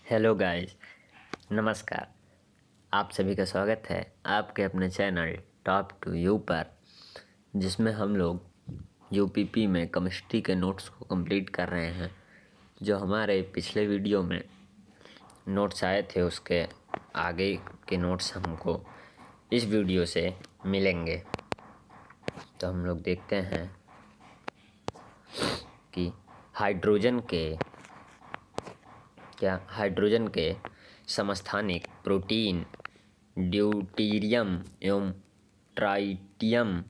Hello guys, नमस्कार। आप सभी का स्वागत है आपके अपने चैनल टॉप टू यू पर, जिसमें हम लोग यूपीपी में केमिस्ट्री के नोट्स को कंप्लीट कर रहे हैं। जो हमारे पिछले वीडियो में नोट्स आए थे उसके आगे के नोट्स हमको इस वीडियो से मिलेंगे। तो हम लोग देखते हैं कि हाइड्रोजन के समस्थानिक प्रोटीन ड्यूटीरियम एवं ट्राइटियम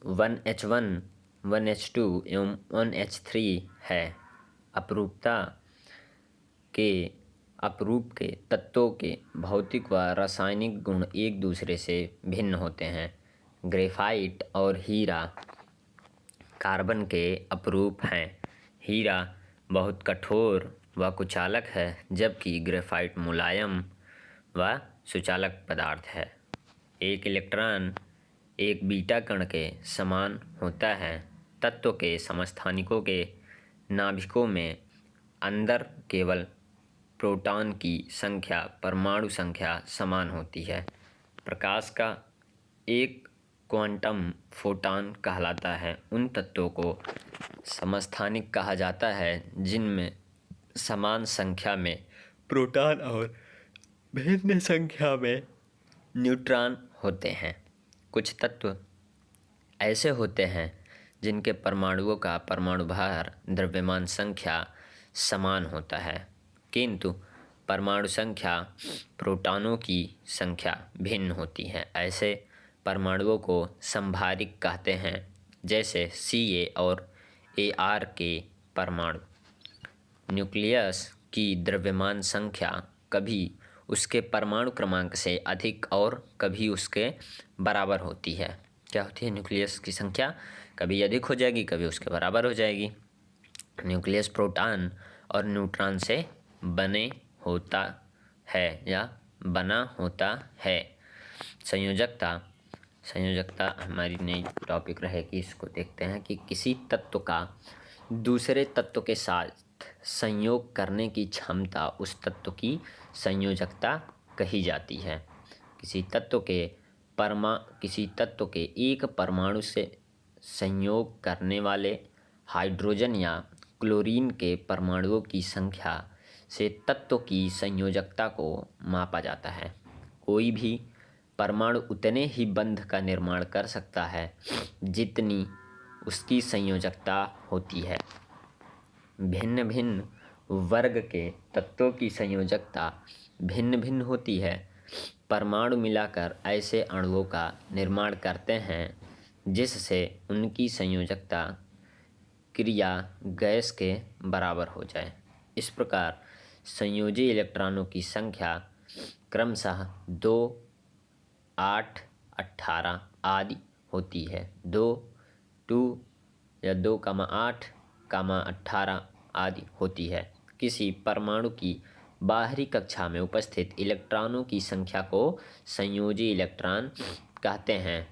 1H1, 1H2 एवं 1H3 है। अपरूप के तत्वों के भौतिक व रासायनिक गुण एक दूसरे से भिन्न होते हैं। ग्रेफाइट और हीरा कार्बन के अपरूप हैं। हीरा बहुत कठोर व कुचालक है, जबकि ग्रेफाइट मुलायम व सुचालक पदार्थ है। एक इलेक्ट्रॉन एक बीटा कण के समान होता है। तत्व के समस्थानिकों के नाभिकों में अंदर केवल प्रोटॉन की संख्या परमाणु संख्या समान होती है। प्रकाश का एक क्वांटम फोटॉन कहलाता है। उन तत्वों को समस्थानिक कहा जाता है जिनमें समान संख्या में प्रोटॉन और भिन्न संख्या में न्यूट्रॉन होते हैं। कुछ तत्व ऐसे होते हैं जिनके परमाणुओं का परमाणु भार द्रव्यमान संख्या समान होता है, किंतु परमाणु संख्या प्रोटॉनों की संख्या भिन्न होती है। ऐसे परमाणुओं को समभारिक कहते हैं, जैसे Ca और Ar के परमाणु। न्यूक्लियस की द्रव्यमान संख्या कभी उसके परमाणु क्रमांक से अधिक और कभी उसके बराबर होती है। क्या होती है? न्यूक्लियस की संख्या कभी अधिक हो जाएगी, कभी उसके बराबर हो जाएगी। न्यूक्लियस प्रोटॉन और न्यूट्रॉन से बने होता है या बना होता है। संयोजकता हमारी नई टॉपिक रहेगी। इसको देखते हैं कि किसी तत्व का दूसरे तत्व के साथ संयोग करने की क्षमता उस तत्व की संयोजकता कही जाती है। किसी तत्व के एक परमाणु से संयोग करने वाले हाइड्रोजन या क्लोरीन के परमाणुओं की संख्या से तत्व की संयोजकता को मापा जाता है। कोई भी परमाणु उतने ही बंध का निर्माण कर सकता है जितनी उसकी संयोजकता होती है। भिन्न भिन्न वर्ग के तत्वों की संयोजकता भिन्न भिन्न होती है। परमाणु मिलाकर ऐसे अणुओं का निर्माण करते हैं जिससे उनकी संयोजकता क्रिया गैस के बराबर हो जाए। इस प्रकार संयोजी इलेक्ट्रॉनों की संख्या क्रमशः 2, 8, 18 आदि होती है। 2 या 2,8, 18 आदि होती है। किसी परमाणु की बाहरी कक्षा में उपस्थित इलेक्ट्रॉनों की संख्या को संयोजी इलेक्ट्रॉन कहते हैं।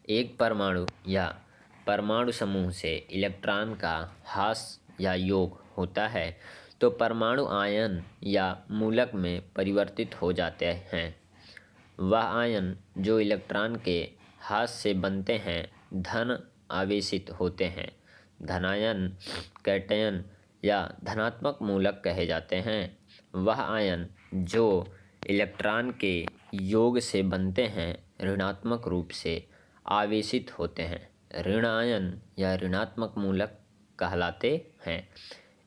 एक परमाणु या परमाणु समूह से इलेक्ट्रॉन का ह्रास या योग होता है तो परमाणु आयन या मूलक में परिवर्तित हो जाते हैं। वह आयन जो इलेक्ट्रॉन के ह्रास से बनते हैं धन आवेशित होते हैं। धनायन कैटयन या धनात्मक मूलक कहे जाते हैं। वह आयन जो इलेक्ट्रॉन के योग से बनते हैं ऋणात्मक रूप से आवेशित होते हैं। ऋण आयन या ऋणात्मक मूलक कहलाते हैं।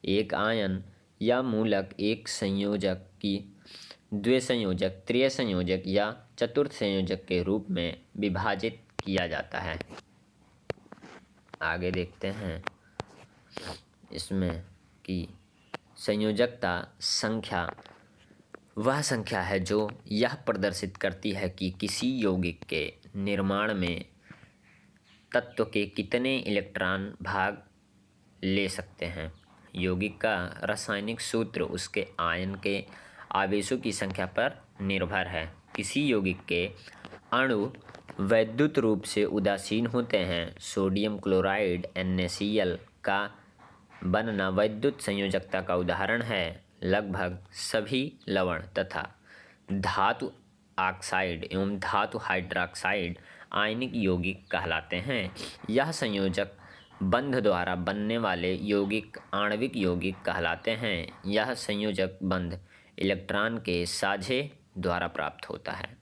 एक आयन या मूलक एक संयोजक की द्विसंयोजक, त्रिसंयोजक या चतुर्थ संयोजक के रूप में विभाजित किया जाता है। आगे देखते हैं इसमें कि संयोजकता संख्या वह संख्या है जो यह प्रदर्शित करती है कि किसी यौगिक के निर्माण में तत्व के कितने इलेक्ट्रॉन भाग ले सकते हैं। यौगिक का रासायनिक सूत्र उसके आयन के आवेशों की संख्या पर निर्भर है। किसी यौगिक के अणु वैद्युत रूप से उदासीन होते हैं। सोडियम क्लोराइड NaCl का बनना वैद्युत संयोजकता का उदाहरण है। लगभग सभी लवण तथा धातु ऑक्साइड एवं धातु हाइड्रोक्साइड आयनिक यौगिक कहलाते हैं। यह संयोजक बंध द्वारा बनने वाले यौगिक आणविक यौगिक कहलाते हैं। यह संयोजक बंध इलेक्ट्रॉन के साझे द्वारा प्राप्त होता है।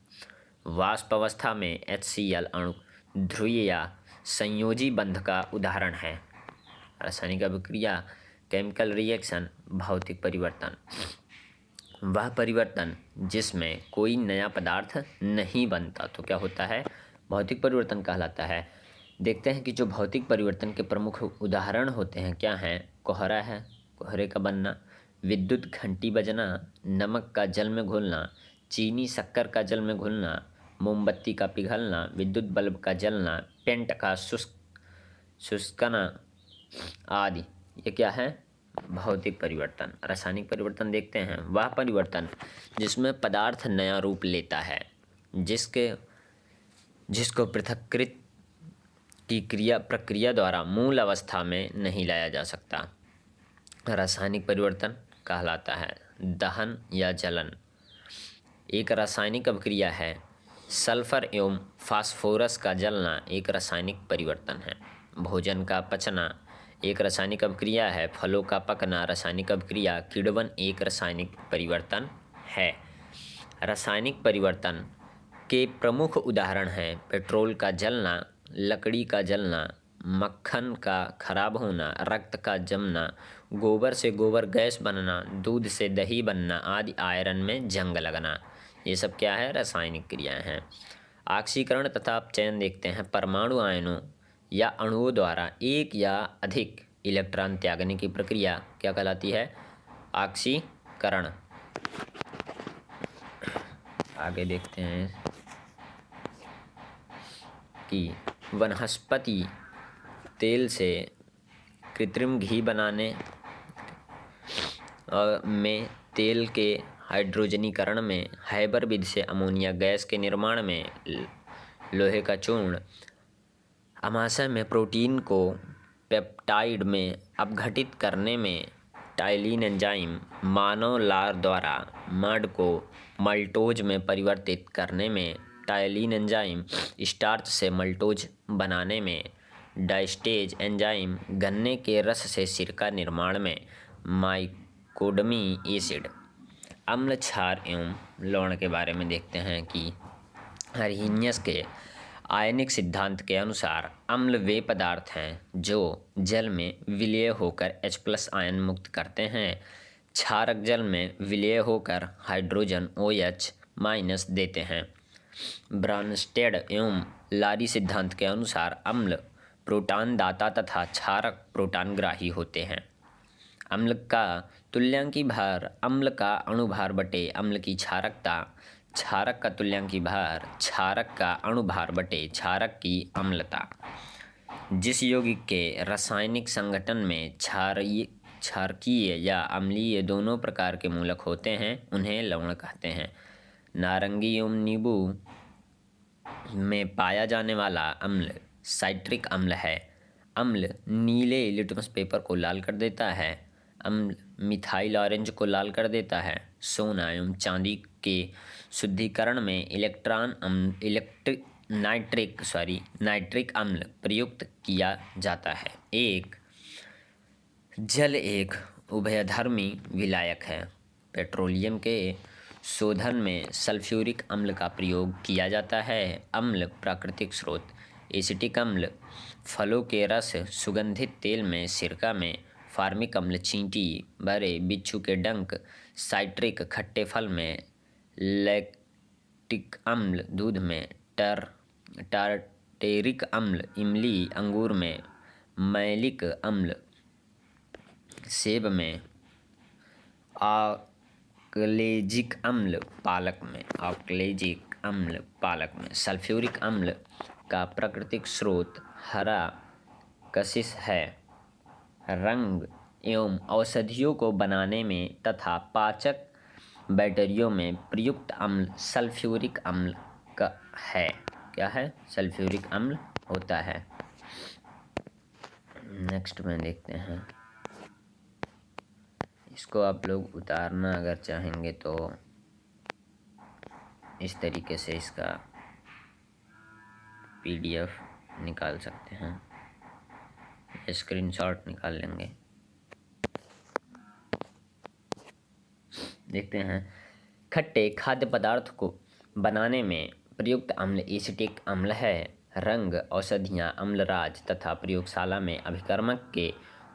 वाष्प अवस्था में HCl अणु ध्रुवीय या संयोजी बंध का उदाहरण है। रासायनिक अभिक्रिया केमिकल रिएक्शन भौतिक परिवर्तन, वह परिवर्तन जिसमें कोई नया पदार्थ नहीं बनता तो क्या होता है, भौतिक परिवर्तन कहलाता है। देखते हैं कि जो भौतिक परिवर्तन के प्रमुख उदाहरण होते हैं क्या हैं। कोहरा है, कोहरे का बनना, विद्युत घंटी बजना, नमक का जल में घुलना, चीनी शक्कर का जल में घुलना, मोमबत्ती का पिघलना, विद्युत बल्ब का जलना, पेंट का शुष्कना आदि। ये क्या है, भौतिक परिवर्तन। रासायनिक परिवर्तन देखते हैं, वह परिवर्तन जिसमें पदार्थ नया रूप लेता है, जिसको पृथक्कृत की प्रक्रिया द्वारा मूल अवस्था में नहीं लाया जा सकता, रासायनिक परिवर्तन कहलाता है। दहन या जलन एक रासायनिक अभिक्रिया है। सल्फर एवं फास्फोरस का जलना एक रासायनिक परिवर्तन है। भोजन का पचना एक रासायनिक अभिक्रिया है। फलों का पकना रासायनिक अभिक्रिया। किण्वन एक रासायनिक परिवर्तन है। रासायनिक परिवर्तन के प्रमुख उदाहरण हैं पेट्रोल का जलना, लकड़ी का जलना, मक्खन का खराब होना, रक्त का जमना, गोबर से गोबर गैस बनना, दूध से दही बनना आदि। आयरन में जंग लगना, ये सब क्या है, रासायनिक क्रियाएं हैं। ऑक्सीकरण तथा अपचयन देखते हैं। परमाणु आयनों या अणुओं द्वारा एक या अधिक इलेक्ट्रॉन त्यागने की प्रक्रिया क्या कहलाती है, ऑक्सीकरण। आगे देखते हैं कि वनस्पति तेल से कृत्रिम घी बनाने में, तेल के हाइड्रोजनीकरण में, हैबर विधि से अमोनिया गैस के निर्माण में, लोहे का चूर्ण, आमाशय में प्रोटीन को पेप्टाइड में अपघटित करने में, टाइलिन एंजाइम, मानव लार द्वारा मड को मल्टोज में परिवर्तित करने में, टाइलिन एंजाइम, स्टार्च से मल्टोज बनाने में, डाइस्टेज एंजाइम, गन्ने के रस से सिरका निर्माण में, माइकोडमी एसिड। अम्ल, क्षार एवं लवण के बारे में देखते हैं कि अर्हीनियस के आयनिक सिद्धांत के अनुसार अम्ल वे पदार्थ हैं जो जल में विलय होकर H+ आयन मुक्त करते हैं। क्षारक जल में विलय होकर हाइड्रोजन OH- देते हैं। ब्रानस्टेड एवं लारी सिद्धांत के अनुसार अम्ल प्रोटॉन दाता तथा क्षारक प्रोटॉनग्राही होते हैं। अम्ल का तुल्यांकी भार अम्ल का अणुभार बटे अम्ल की क्षारकता, क्षारक का तुल्यांकी भार क्षारक का अणुभार बटे क्षारक की अम्लता। जिस यौगिक के रासायनिक संगठन में क्षारकीय या अम्लीय दोनों प्रकार के मूलक होते हैं उन्हें लवण कहते हैं। नारंगी एवं नींबू में पाया जाने वाला अम्ल साइट्रिक अम्ल है। अम्ल नीले लिटमस पेपर को लाल कर देता है। अम्ल मिथाइल ऑरेंज को लाल कर देता है। सोना एवं चांदी के शुद्धिकरण में नाइट्रिक अम्ल प्रयुक्त किया जाता है। जल एक उभयधर्मी विलायक है। पेट्रोलियम के शोधन में सल्फ्यूरिक अम्ल का प्रयोग किया जाता है। अम्ल प्राकृतिक स्रोत एसिटिक अम्ल फलों के रस, सुगंधित तेल में, सिरका में, फार्मिक अम्ल चींटी, बरे, बिच्छू के डंक, साइट्रिक खट्टे फल में, लैक्टिक अम्ल दूध में, टार्टेरिक अम्ल इमली अंगूर में, मैलिक अम्ल सेब में, ऑक्लेजिक अम्ल पालक में, सल्फ्यूरिक अम्ल का प्राकृतिक स्रोत हरा कशिश है। रंग एवं औषधियों को बनाने में तथा पाचक बैक्टीरियों में प्रयुक्त अम्ल सल्फ्यूरिक अम्ल का है। क्या है, सल्फ्यूरिक अम्ल होता है। नेक्स्ट में देखते हैं इसको आप लोग उतारना अगर चाहेंगे तो इस तरीके से इसका PDF निकाल सकते हैं, स्क्रीनशॉट निकाल लेंगे। देखते हैं, खट्टे खाद्य पदार्थ को बनाने में प्रयुक्त अम्ल एसिटिक अम्ल है। रंग औषधियाँ अम्लराज तथा प्रयोगशाला में अभिकर्मक के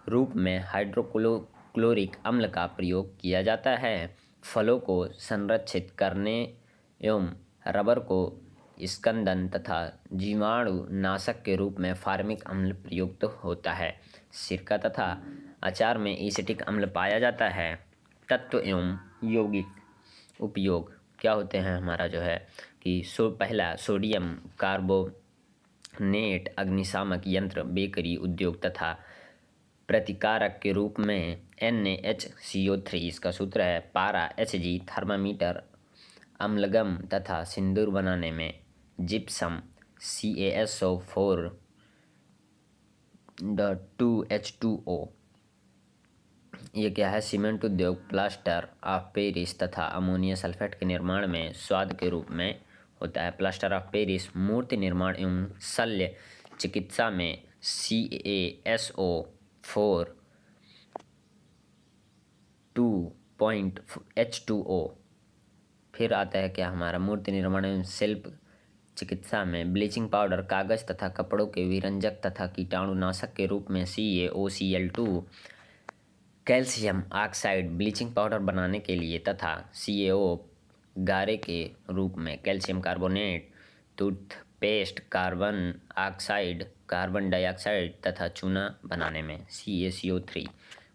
रूप में हाइड्रोक्लोरिक अम्ल का प्रयोग किया जाता है। फलों को संरक्षित करने एवं रबर को स्कंदन तथा जीवाणु नाशक के रूप में फार्मिक अम्ल प्रयुक्त होता है। सिरका तथा अचार में एसिटिक अम्ल पाया जाता है। तत्व एवं यौगिक उपयोग क्या होते हैं हमारा जो है कि पहला सोडियम कार्बोनेट अग्निशामक यंत्र, बेकरी उद्योग तथा प्रतिकारक के रूप में NaHCO3 इसका सूत्र है। पारा Hg थर्मामीटर, अम्लगम तथा सिंदूर बनाने में जिप्सम CaSO4 2H2O। ये क्या है, सीमेंट उद्योग, प्लास्टर ऑफ पेरिस तथा अमोनिया सल्फेट के निर्माण में स्वाद के रूप में होता है। प्लास्टर ऑफ पेरिस मूर्ति निर्माण एवं शल्य चिकित्सा में CaSO4 2H2O। फिर आता है क्या हमारा मूर्ति निर्माण एवं शिल्प चिकित्सा में ब्लीचिंग पाउडर, कागज तथा कपड़ों के विरंजक तथा कीटाणुनाशक के रूप में CaOCl2। Calcium oxide bleaching powder बनाने के लिए तथा CaO गारे के रूप में calcium carbonate, toothpaste, carbon oxide, carbon dioxide तथा चूना बनाने में CaCO3।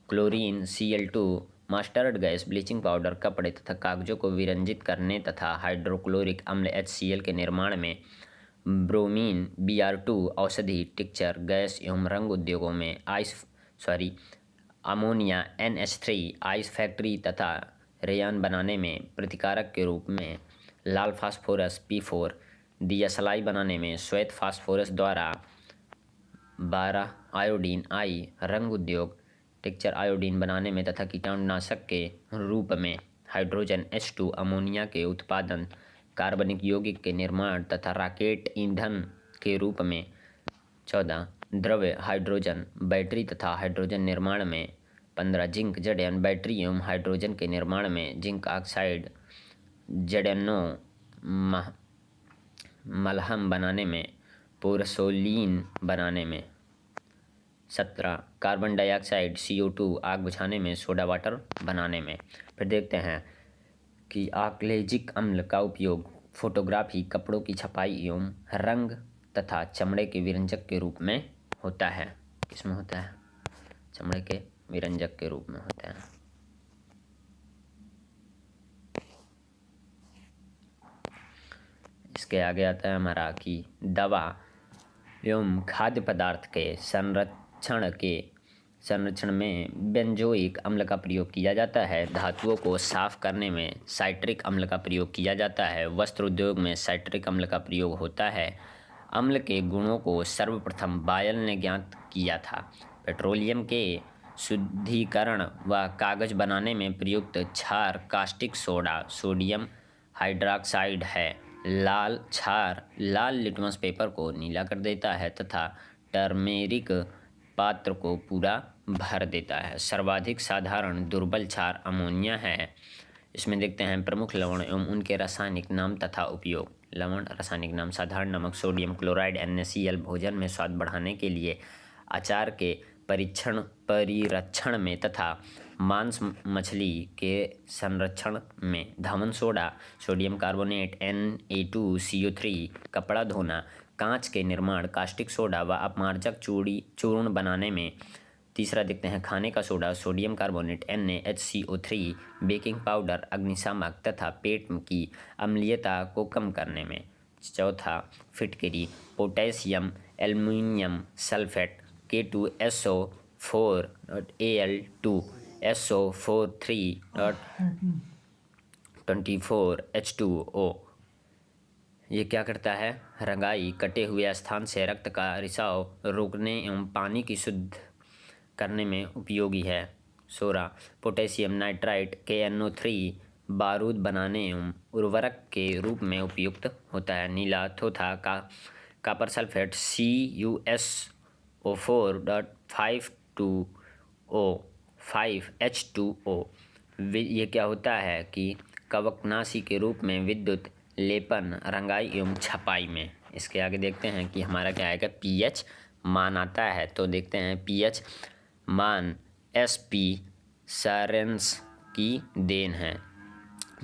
Chlorine Cl2 mustard gas bleaching powder, कपड़े तथा कागजों को विरंजित करने तथा हाइड्रोक्लोरिक अम्ल HCl के निर्माण में ब्रोमीन Br2 औषधि, टिक्चर, गैस एवं रंग उद्योगों में अमोनिया NH3 आइस फैक्ट्री तथा रेयान बनाने में प्रतिकारक के रूप में लाल फास्फोरस P4, दियासलाई बनाने में श्वेत फास्फोरस द्वारा 12 आयोडीन I, रंग उद्योग, टिक्चर आयोडीन बनाने में तथा कीटाणुनाशक के रूप में हाइड्रोजन H2, अमोनिया के उत्पादन, कार्बनिक यौगिक के निर्माण तथा रॉकेट ईंधन के रूप में 14 द्रव्य हाइड्रोजन, बैटरी तथा हाइड्रोजन निर्माण में 15 जिंक ZN बैटरी एवं हाइड्रोजन के निर्माण में जिंक ऑक्साइड, ZNO मलहम बनाने में, पोरसोलीन बनाने में। 17 कार्बन डाइऑक्साइड CO2 आग बुझाने में, सोडा वाटर बनाने में। फिर देखते हैं कि आक्लेजिक अम्ल का उपयोग फोटोग्राफी, कपड़ों की छपाई एवं रंग तथा चमड़े के विरंजक के रूप में होता है। किसमें होता है? चमड़े के विरंजक के रूप में होता है। इसके आगे आता है हमारा कि दवा एवं खाद्य पदार्थ के संरक्षण में बेंजोइक अम्ल का प्रयोग किया जाता है। धातुओं को साफ करने में साइट्रिक अम्ल का प्रयोग किया जाता है। वस्त्र उद्योग में साइट्रिक अम्ल का प्रयोग होता है। अम्ल के गुणों को सर्वप्रथम बायल ने ज्ञात किया था। पेट्रोलियम के शुद्धिकरण व कागज बनाने में प्रयुक्त क्षार कास्टिक सोडा, सोडियम हाइड्रॉक्साइड है। लाल क्षार लाल लिटमस पेपर को नीला कर देता है तथा टर्मेरिक पात्र को पूरा भर देता है। सर्वाधिक साधारण दुर्बल क्षार अमोनिया है। इसमें देखते हैं प्रमुख लवण एवं उनके रासायनिक नाम तथा उपयोग। लवण रासायनिक नाम: साधारण नमक, सोडियम क्लोराइड NaCl, भोजन में स्वाद बढ़ाने के लिए, अचार के परिरक्षण में तथा मांस मछली के संरक्षण में। Dhawan soda, sodium carbonate Na2CO3, कपड़ा धोना, कांच के निर्माण, कास्टिक सोडा व अपमार्जक चूर्ण बनाने में। तीसरा देखते हैं खाने का soda, sodium carbonate NaHCO3, baking powder, अग्निशामक तथा पेट की अम्लीयता को कम करने में। चौथा फिटकरी, potassium aluminium sulphate K2SO4 Al2 SO4 3 H2O। ये क्या करता है? रंगाई, कटे हुए स्थान से रक्त का रिसाव रोकने एवं पानी की शुद्ध करने में उपयोगी है। 16 पोटेशियम नाइट्राइट KNO3 बारूद बनाने एवं उर्वरक के रूप में उपयुक्त होता है। नीला थोथा का कॉपर सल्फेट CuSO4.5H2O ये क्या होता है कि कवकनाशी के रूप में विद्युत लेपन, रंगाई एवं छपाई में। इसके आगे देखते हैं कि हमारा क्या आएगा, pH मान आता है। तो देखते हैं pH मान SP सारेंस की देन है।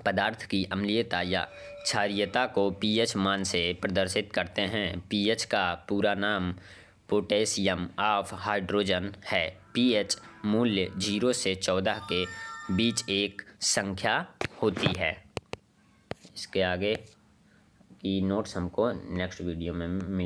पदार्थ की अम्लीयता या क्षारीयता को pH मान से प्रदर्शित करते हैं। pH का पूरा नाम पोटेशियम ऑफ हाइड्रोजन है। pH मूल्य 0 से 14 के बीच एक संख्या होती है। इसके आगे की नोट्स हमको नेक्स्ट वीडियो में